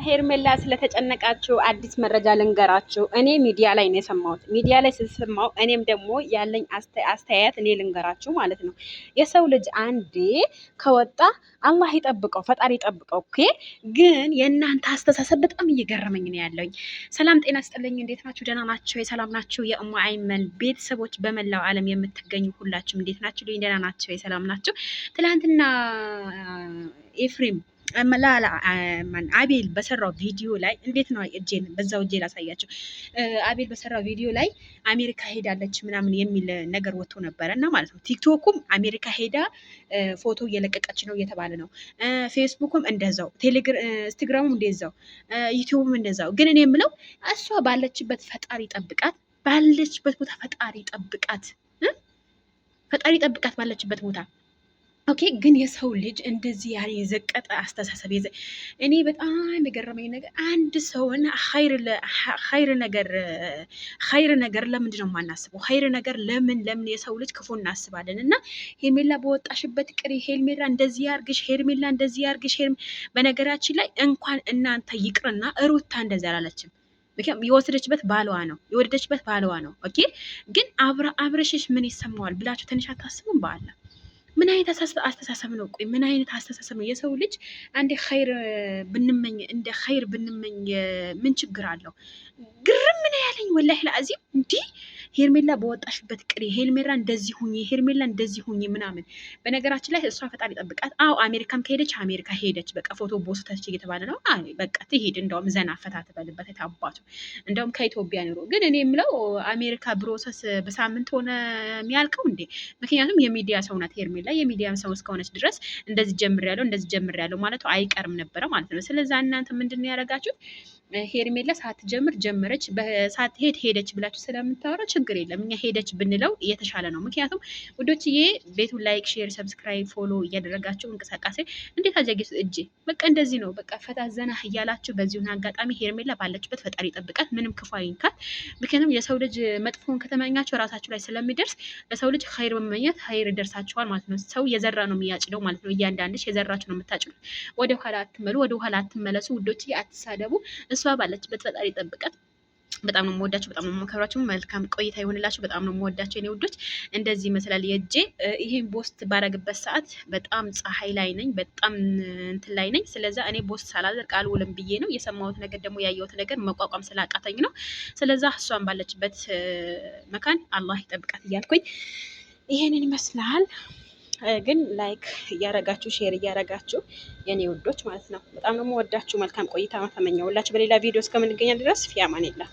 ሄርሜላ ስለተጨነቃችሁ አዲስ መረጃ ልንገራችሁ። እኔ ሚዲያ ላይ ነው የሰማሁት። ሚዲያ ላይ ስሰማው እኔም ደግሞ ያለኝ አስተያየት እኔ ልንገራችሁ ማለት ነው። የሰው ልጅ አንዴ ከወጣ አላህ ይጠብቀው፣ ፈጣሪ ይጠብቀው። ኦኬ። ግን የእናንተ አስተሳሰብ በጣም እየገረመኝ ነው ያለኝ። ሰላም ጤና ስጥልኝ። እንዴት ናችሁ? ደህና ናችሁ? የሰላም ናችሁ? የእሙ አይመን ቤተሰቦች በመላው ዓለም የምትገኙ ሁላችሁም እንዴት ናችሁ? ደህና ናችሁ? የሰላም ናችሁ? ትላንትና ኤፍሬም አቤል በሰራው ቪዲዮ ላይ እንዴት ነው እጄን በዛው እጄ ላሳያቸው። አቤል በሰራው ቪዲዮ ላይ አሜሪካ ሄዳለች ምናምን የሚል ነገር ወጥቶ ነበረ እና ማለት ነው። ቲክቶኩም አሜሪካ ሄዳ ፎቶ እየለቀቀች ነው እየተባለ ነው። ፌስቡክም እንደዛው፣ ኢንስታግራሙም እንደዛው፣ ዩቲዩብም እንደዛው። ግን እኔ የምለው እሷ ባለችበት ፈጣሪ ጠብቃት፣ ባለችበት ቦታ ፈጣሪ ጠብቃት፣ ፈጣሪ ጠብቃት ባለችበት ቦታ። ኦኬ። ግን የሰው ልጅ እንደዚህ ያለ የዘቀጠ አስተሳሰብ እኔ በጣም የገረመኝ ነገር አንድ ሰውን ኸይር ነገር ለምንድን ነው የማናስበው? ኸይር ነገር ለምን የሰው ልጅ ክፉ እናስባለን? እና ሄርሜላ በወጣሽበት ቅሪ፣ ሄርሜላ እንደዚህ ያርግሽ፣ ሄርሜላ እንደዚህ ያርግሽ። በነገራችን ላይ እንኳን እናንተ ይቅርና ሩታ እንደዚህ አላለችም። ምክንያቱም የወሰደችበት ባለዋ ነው። ኦኬ። ግን አብረሽሽ ምን ይሰማዋል ብላችሁ ትንሽ አታስቡም? በአላ ምን አይነት አስተሳሰብ ነው? ቆይ ምን አይነት አስተሳሰብ ነው? የሰው ልጅ አንዴ ኸይር ብንመኝ ምን ችግር አለው? ግርም ምን ያለኝ ወላሂ ለአዚም እንዲህ ሄርሜላ በወጣሽበት ቅሪ፣ ሄርሜላ እንደዚህ ሁኚ ምናምን። በነገራችን ላይ እሷ ፈጣሪ ጠብቃት። አዎ አሜሪካም ከሄደች አሜሪካ ሄደች፣ በቃ ፎቶ ቦስተች እየተባለ ነው። በቃ ትሄድ፣ እንደውም ዘና ፈታ ትበልበት የታባቱ። እንደውም ከኢትዮጵያ ኑሮ። ግን እኔ የምለው አሜሪካ ብሮሰስ በሳምንት ሆነ የሚያልቀው እንዴ? ምክንያቱም የሚዲያ ሰው ናት ሄርሜላ። የሚዲያ ሰው እስከሆነች ድረስ እንደዚህ ጀምሬያለሁ ማለቱ አይቀርም ነበረ ማለት ነው። ስለዛ እናንተ ምንድን ነው ያደረጋችሁት? ሄርሜላ ሳትጀምር ጀመረች፣ ሳትሄድ ሄደች ብላችሁ ስለምታወራ ችግር የለም። እኛ ሄደች ብንለው የተሻለ ነው። ምክንያቱም ውዶችዬ ቤቱን ላይክ፣ ሼር፣ ሰብስክራይብ፣ ፎሎ እያደረጋችሁ እንቅስቃሴ እንዴት አጃጌስ እጅ በቃ እንደዚህ ነው። በቃ ፈታ ዘና እያላችሁ በዚሁን አጋጣሚ ሄርሜላ ባለችበት ፈጣሪ ጠብቃት፣ ምንም ክፉ አይንካት። ምክንያቱም የሰው ልጅ መጥፎን ከተመኛቸው ራሳችሁ ላይ ስለሚደርስ ለሰው ልጅ ኸይር በመመኘት ኸይር ይደርሳችኋል ማለት ነው። ሰው የዘራ ነው የሚያጭደው ማለት ነው። እያንዳንድሽ የዘራችሁ ነው የምታጭዱት። ወደ ኋላ አትመሉ፣ ወደ ኋላ አትመለሱ ውዶችዬ፣ አትሳደቡ። እሷ ባለችበት ፈጣሪ ጠብቃት። በጣም ነው የምወዳችሁ፣ በጣም ነው የምከብራችሁ። መልካም ቆይታ ይሆንላችሁ። በጣም ነው የምወዳችሁ የኔ ውዶች። እንደዚህ ይመስላል የእጄ። ይሄን ቦስት ባረግበት ሰዓት በጣም ፀሐይ ላይ ነኝ፣ በጣም እንትን ላይ ነኝ። ስለዛ እኔ ቦስት ሳላደርግ አልውልም ብዬ ነው። የሰማሁት ነገር ደግሞ ያየሁት ነገር መቋቋም ስላቃተኝ ነው። ስለዛ እሷን ባለችበት መካን አላህ ይጠብቃት እያልኩኝ ይሄንን ይመስላል። ግን ላይክ እያረጋችሁ ሼር እያረጋችሁ የኔ ውዶች ማለት ነው። በጣም ነው የምወዳችሁ። መልካም ቆይታ ተመኘሁላችሁ። በሌላ ቪዲዮ እስከምንገናኝ ድረስ ፊ አማን ይላል።